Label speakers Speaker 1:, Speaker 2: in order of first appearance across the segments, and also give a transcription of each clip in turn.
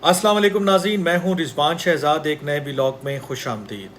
Speaker 1: अस्सलाम वालेकुम नाज़रीन, मैं हूं रिजवान शहजाद। एक नए ब्लॉग में खुश आमदीद।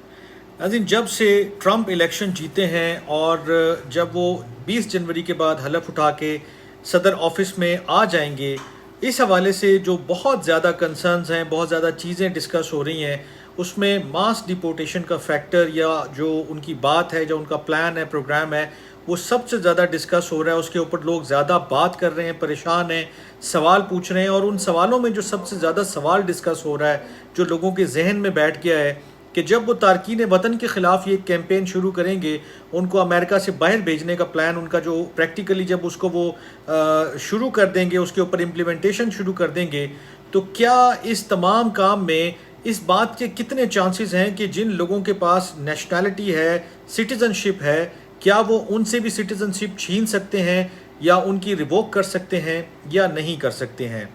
Speaker 1: नाज़रीन, जब से ट्रंप इलेक्शन जीते हैं और जब वो 20 जनवरी के बाद हलफ उठा के सदर ऑफिस में आ जाएंगे, इस हवाले से जो बहुत ज़्यादा कंसर्न्स हैं, बहुत ज़्यादा चीज़ें डिस्कस हो रही हैं, उसमें मास डिपोर्टेशन का फैक्टर या जो उनकी बात है, जो उनका प्लान है, प्रोग्राम है, वो सबसे ज़्यादा डिस्कस हो रहा है। उसके ऊपर लोग ज़्यादा बात कर रहे हैं, परेशान हैं, सवाल पूछ रहे हैं। और उन सवालों में जो सबसे ज़्यादा सवाल डिस्कस हो रहा है, जो लोगों के जहन में बैठ गया है, कि जब वो तारकीन वतन के ख़िलाफ़ ये कैंपेन शुरू करेंगे, उनको अमेरिका से बाहर भेजने का प्लान उनका जो प्रैक्टिकली जब उसको वो शुरू कर देंगे, उसके ऊपर इम्प्लीमेंटेशन शुरू कर देंगे, तो क्या इस तमाम काम में इस बात के कितने चांसेस हैं कि जिन लोगों के पास नेशनैलिटी है, सिटीज़नशिप है, क्या वो उनसे भी सिटीज़नशिप छीन सकते हैं या उनकी रिवोक कर सकते हैं या नहीं कर सकते हैं।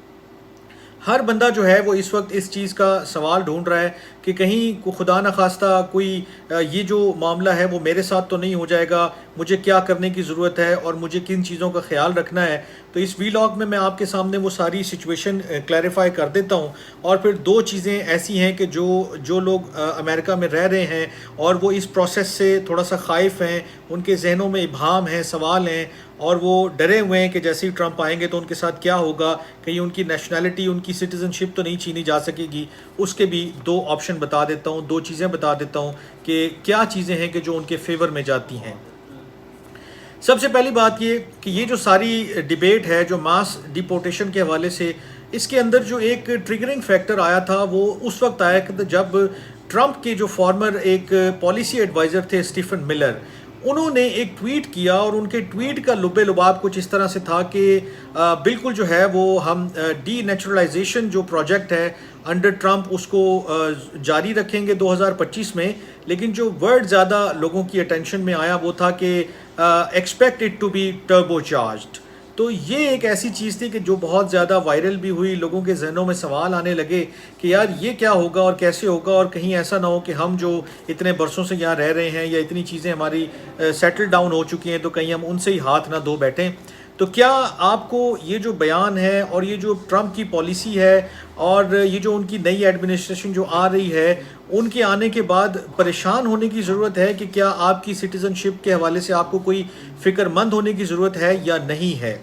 Speaker 1: हर बंदा जो है वो इस वक्त इस चीज़ का सवाल ढूंढ रहा है कि कहीं को खुदा न खास्ता कोई ये जो मामला है वो मेरे साथ तो नहीं हो जाएगा, मुझे क्या करने की ज़रूरत है और मुझे किन चीज़ों का ख्याल रखना है। तो इस वीलॉग में मैं आपके सामने वो सारी सिचुएशन क्लैरिफाई कर देता हूँ। और फिर दो चीज़ें ऐसी हैं कि जो जो लोग अमेरिका में रह रहे हैं और वो इस प्रोसेस से थोड़ा सा खाइफ हैं, उनके जहनों में इबाहम हैं, सवाल हैं, और वो डरे हुए हैं कि जैसे ही ट्रंप आएंगे तो उनके साथ क्या होगा, कहीं उनकी नेशनैलिटी, उनकी सिटीज़नशिप तो नहीं छीनी जा सकेगी। उसके भी दो ऑप्शन बता देता हूँ, दो चीज़ें बता देता हूँ कि क्या चीज़ें हैं कि जो उनके फेवर में जाती हैं। सबसे पहली बात ये कि ये जो सारी डिबेट है जो मास डिपोर्टेशन के हवाले से, इसके अंदर जो एक ट्रिगरिंग फैक्टर आया था वो उस वक्त आया कि जब ट्रंप के जो फॉर्मर एक पॉलिसी एडवाइज़र थे स्टीफन मिलर, उन्होंने एक ट्वीट किया। और उनके ट्वीट का लुबे लुबाब कुछ इस तरह से था कि बिल्कुल जो है वो हम डी नेचुरलाइजेशन जो प्रोजेक्ट है अंडर ट्रंप उसको जारी रखेंगे 2025 में। लेकिन जो वर्ड ज़्यादा लोगों की अटेंशन में आया वो था कि expect it to be turbo charged. तो ये एक ऐसी चीज़ थी कि जो बहुत ज़्यादा वायरल भी हुई, लोगों के जहनों में सवाल आने लगे कि यार ये क्या होगा और कैसे होगा, और कहीं ऐसा ना हो कि हम जो इतने बरसों से यहाँ रह रहे हैं या इतनी चीज़ें हमारी सेटल डाउन हो चुकी हैं तो कहीं हम उनसे ही हाथ ना धो बैठें। तो क्या आपको ये जो बयान है और ये जो ट्रंप की पॉलिसी है और ये जो उनकी नई एडमिनिस्ट्रेशन जो आ रही है, उनके आने के बाद परेशान होने की ज़रूरत है कि क्या आपकी सिटीज़नशिप के हवाले से आपको कोई फ़िक्रमंद होने की ज़रूरत है या नहीं है?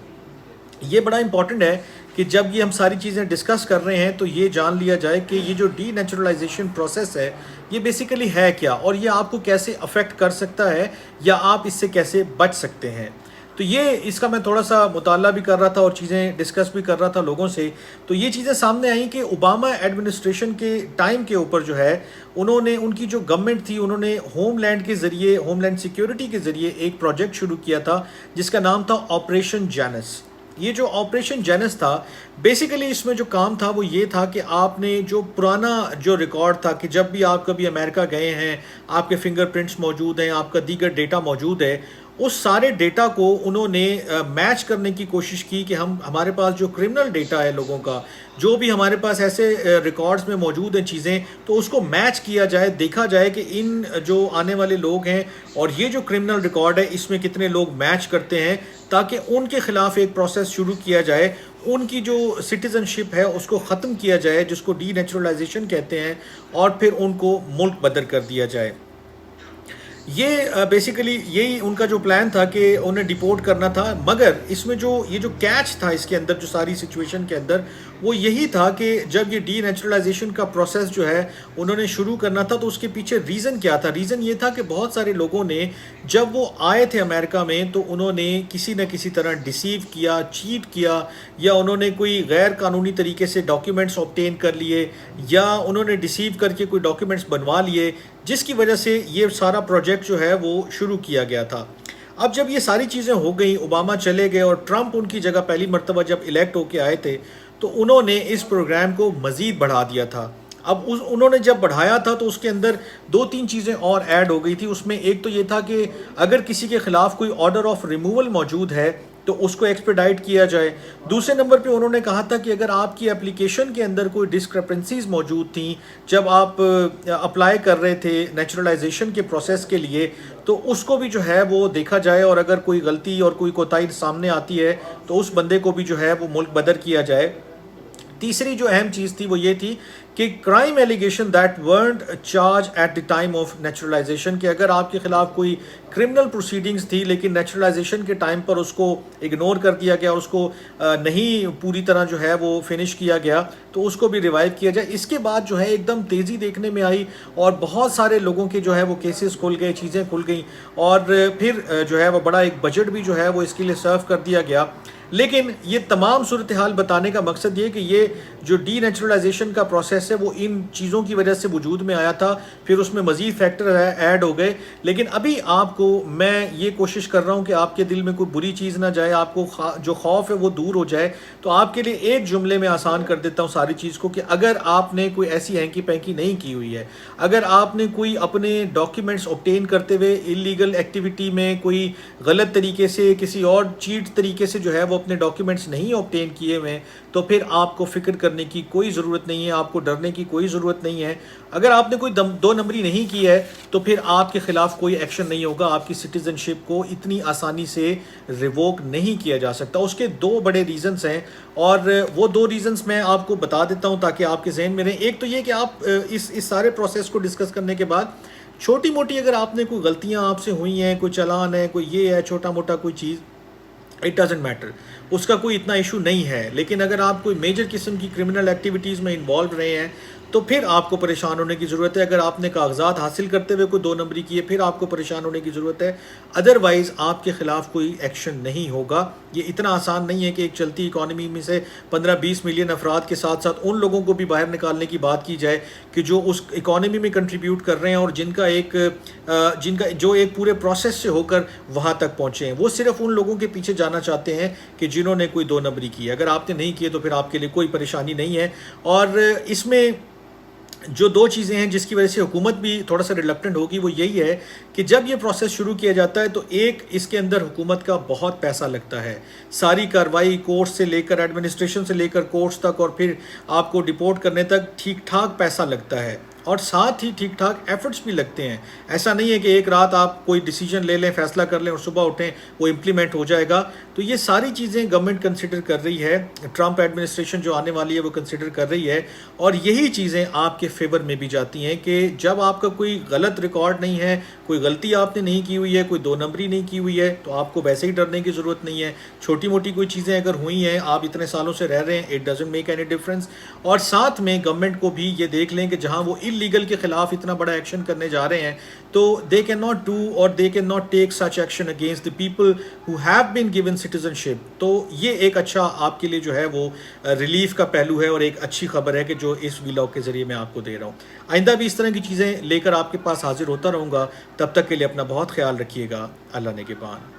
Speaker 1: ये बड़ा इंपॉर्टेंट है कि जब ये हम सारी चीज़ें डिस्कस कर रहे हैं तो ये जान लिया जाए कि ये जो डी नेचुरलाइजेशन प्रोसेस है ये बेसिकली है क्या, और ये आपको कैसे अफेक्ट कर सकता है या आप इससे कैसे बच सकते हैं। तो ये इसका मैं थोड़ा सा मुताला भी कर रहा था और चीज़ें डिस्कस भी कर रहा था लोगों से। तो ये चीज़ें सामने आई कि ओबामा एडमिनिस्ट्रेशन के टाइम के ऊपर जो है उन्होंने, उनकी जो गवर्नमेंट थी, उन्होंने होमलैंड के ज़रिए, होमलैंड सिक्योरिटी के ज़रिए एक प्रोजेक्ट शुरू किया था जिसका नाम था ऑपरेशन जेनस। ये जो ऑपरेशन जेनस था, बेसिकली इसमें जो काम था वो ये था कि आपने जो पुराना जो रिकॉर्ड था कि जब भी आप कभी अमेरिका गए हैं, आपके फिंगरप्रिंट्स मौजूद हैं, आपका दीगर डेटा मौजूद है, उस सारे डेटा को उन्होंने मैच करने की कोशिश की कि हमारे पास जो क्रिमिनल डेटा है लोगों का, जो भी हमारे पास ऐसे रिकॉर्ड्स में मौजूद हैं चीज़ें, तो उसको मैच किया जाए, देखा जाए कि इन जो आने वाले लोग हैं और ये जो क्रिमिनल रिकॉर्ड है इसमें कितने लोग मैच करते हैं, ताकि उनके ख़िलाफ़ एक प्रोसेस शुरू किया जाए, उनकी जो सिटीज़नशिप है उसको ख़त्म किया जाए, जिसको डी नेचुरलाइजेशन कहते हैं, और फिर उनको मुल्क बदर कर दिया जाए। ये बेसिकली यही उनका जो प्लान था कि उन्हें डिपोर्ट करना था। मगर इसमें जो ये जो कैच था इसके अंदर, जो सारी सिचुएशन के अंदर, वो यही था कि जब ये डी नेचुरलाइजेशन का प्रोसेस जो है उन्होंने शुरू करना था तो उसके पीछे रीज़न क्या था। रीज़न ये था कि बहुत सारे लोगों ने जब वो आए थे अमेरिका में तो उन्होंने किसी न किसी तरह डिसीव किया, चीट किया, या उन्होंने कोई गैर कानूनी तरीके से डॉक्यूमेंट्स ऑब्टेन कर लिए, या उन्होंने डिसीव करके कोई डॉक्यूमेंट्स बनवा लिए, जिसकी वजह से ये सारा प्रोजेक्ट जो है वो शुरू किया गया था। अब जब ये सारी चीज़ें हो गई, ओबामा चले गए और ट्रंप उनकी जगह पहली मर्तबा जब इलेक्ट होके आए थे, तो उन्होंने इस प्रोग्राम को मज़ीद बढ़ा दिया था। अब उन्होंने जब बढ़ाया था तो उसके अंदर दो तीन चीज़ें और ऐड हो गई थी। उसमें एक तो ये था कि अगर किसी के ख़िलाफ़ कोई ऑर्डर ऑफ रिमूवल मौजूद है तो उसको एक्सपेडाइट किया जाए। दूसरे नंबर पे उन्होंने कहा था कि अगर आपकी एप्लीकेशन के अंदर कोई डिस्क्रपेंसीज मौजूद थी जब आप अप्लाई कर रहे थे नेचुरलाइजेशन के प्रोसेस के लिए, तो उसको भी जो है वो देखा जाए, और अगर कोई गलती और कोई कोताही सामने आती है तो उस बंदे को भी जो है वो मुल्क बदर किया जाए। تیسری جو اہم چیز تھی وہ یہ تھی کہ crime allegation that warrant charge at the time of naturalisation, کہ اگر آپ کے خلاف کوئی کرمنل پروسیڈنگز تھی لیکن نیچرلائزیشن کے ٹائم پر اس کو اگنور کر دیا گیا اور اس کو نہیں پوری طرح جو ہے وہ فنش کیا گیا، تو اس کو بھی ریوائیو کیا جائے۔ اس کے بعد جو ہے ایک دم تیزی دیکھنے میں آئی اور بہت سارے لوگوں کے جو ہے وہ کیسز کھل گئے، چیزیں کھل گئیں، اور پھر جو ہے وہ بڑا ایک بجٹ بھی جو ہے وہ اس کے لیے سرو کر دیا گیا۔ لیکن یہ تمام صورتحال بتانے کا مقصد یہ کہ یہ جو ڈی نیچرلائزیشن کا پروسیس ہے وہ ان چیزوں کی وجہ سے وجود میں آیا تھا، پھر اس میں مزید فیکٹر ایڈ ہو گئے۔ لیکن ابھی آپ کو میں یہ کوشش کر رہا ہوں کہ آپ کے دل میں کوئی بری چیز نہ جائے، آپ کو جو خوف ہے وہ دور ہو جائے، تو آپ کے لیے ایک جملے میں آسان کر دیتا ہوں ساری چیز کو، کہ اگر آپ نے کوئی ایسی ہینکی پینکی نہیں کی ہوئی ہے، اگر آپ نے کوئی اپنے ڈاکیومنٹس obtain کرتے ہوئے انلیگل ایکٹیویٹی میں کوئی غلط طریقے سے کسی اور چیٹ طریقے سے جو ہے وہ اپنے ڈاکیومنٹس نہیں obtain کیے ہوئے، تو پھر آپ کو فکر کرنے کی کوئی ضرورت نہیں ہے، آپ کو ڈرنے کی کوئی ضرورت نہیں ہے۔ اگر آپ نے کوئی دو نمبری نہیں کی ہے تو پھر آپ کے خلاف کوئی ایکشن نہیں ہوگا، آپ کی سٹیزن شپ کو اتنی آسانی سے ریووک نہیں کیا جا سکتا۔ اس کے دو بڑے ریزنز ہیں، اور وہ دو ریزنز میں آپ کو بتا دیتا ہوں تاکہ آپ کے ذہن میں رہیں۔ ایک تو یہ کہ آپ اس سارے پروسیس کو ڈسکس کرنے کے بعد چھوٹی موٹی اگر آپ نے کوئی غلطیاں آپ سے ہوئی ہیں، کوئی چلان ہے، کوئی یہ ہے، چھوٹا موٹا کوئی چیز، اٹ ڈزنٹ میٹر، اس کا کوئی اتنا ایشو نہیں ہے۔ لیکن اگر آپ کوئی میجر قسم کی کرمنل ایکٹیویٹیز میں انوالو رہے ہیں تو پھر آپ کو پریشان ہونے کی ضرورت ہے۔ اگر آپ نے کاغذات حاصل کرتے ہوئے کوئی دو نمبری کی ہے پھر آپ کو پریشان ہونے کی ضرورت ہے، ادروائز آپ کے خلاف کوئی ایکشن نہیں ہوگا۔ یہ اتنا آسان نہیں ہے کہ ایک چلتی اکانومی میں سے 15-20 ملین افراد کے ساتھ ساتھ ان لوگوں کو بھی باہر نکالنے کی بات کی جائے کہ جو اس اکانومی میں کنٹریبیوٹ کر رہے ہیں اور جن کا جو ایک پورے پروسیس سے ہو کر وہاں تک پہنچے ہیں۔ وہ صرف ان لوگوں کے پیچھے جانا چاہتے ہیں کہ جنہوں نے کوئی دو نمبری کی ہے۔ اگر آپ نے نہیں کیے تو پھر آپ کے لیے کوئی پریشانی نہیں ہے۔ اور اس میں جو دو چیزیں ہیں جس کی وجہ سے حکومت بھی تھوڑا سا ریلکٹنٹ ہوگی وہ یہی ہے کہ جب یہ پروسیس شروع کیا جاتا ہے تو ایک اس کے اندر حکومت کا بہت پیسہ لگتا ہے، ساری کارروائی کورٹ سے لے کر ایڈمنسٹریشن سے لے کر کورٹس تک اور پھر آپ کو ڈپورٹ کرنے تک ٹھیک ٹھاک پیسہ لگتا ہے، اور ساتھ ہی ٹھیک ٹھاک ایفرٹس بھی لگتے ہیں۔ ایسا نہیں ہے کہ ایک رات آپ کوئی ڈیسیجن لے لیں، فیصلہ کر لیں اور صبح اٹھیں وہ امپلیمنٹ ہو جائے گا۔ تو یہ ساری چیزیں گورنمنٹ کنسیڈر کر رہی ہے، ٹرمپ ایڈمنسٹریشن جو آنے والی ہے وہ کنسیڈر کر رہی ہے، اور یہی چیزیں آپ کے فیور میں بھی جاتی ہیں کہ جب آپ کا کوئی غلط ریکارڈ نہیں ہے، کوئی غلطی آپ نے نہیں کی ہوئی ہے، کوئی دو نمبری نہیں کی ہوئی ہے، تو آپ کو ویسے ہی ڈرنے کی ضرورت نہیں ہے۔ چھوٹی موٹی کوئی چیزیں اگر ہوئی ہیں، آپ اتنے سالوں سے رہ رہے ہیں، it doesn't make any difference. اور ساتھ میں گورنمنٹ کو بھی یہ دیکھ لیں کہ جہاں وہ انلیگل کے خلاف اتنا بڑا ایکشن کرنے جا رہے ہیں تو they cannot do or they cannot take such action against the people who have been given citizenship۔ تو یہ ایک اچھا آپ کے لیے جو ہے وہ ریلیف کا پہلو ہے اور ایک اچھی خبر ہے کہ جو اس ویلاگ کے ذریعے میں آپ کو دے رہا ہوں۔ آئندہ بھی اس طرح کی چیزیں لے کر آپ کے پاس حاضر ہوتا رہوں گا، تب تک کے لیے اپنا بہت خیال رکھیے گا۔ اللہ نگہبان۔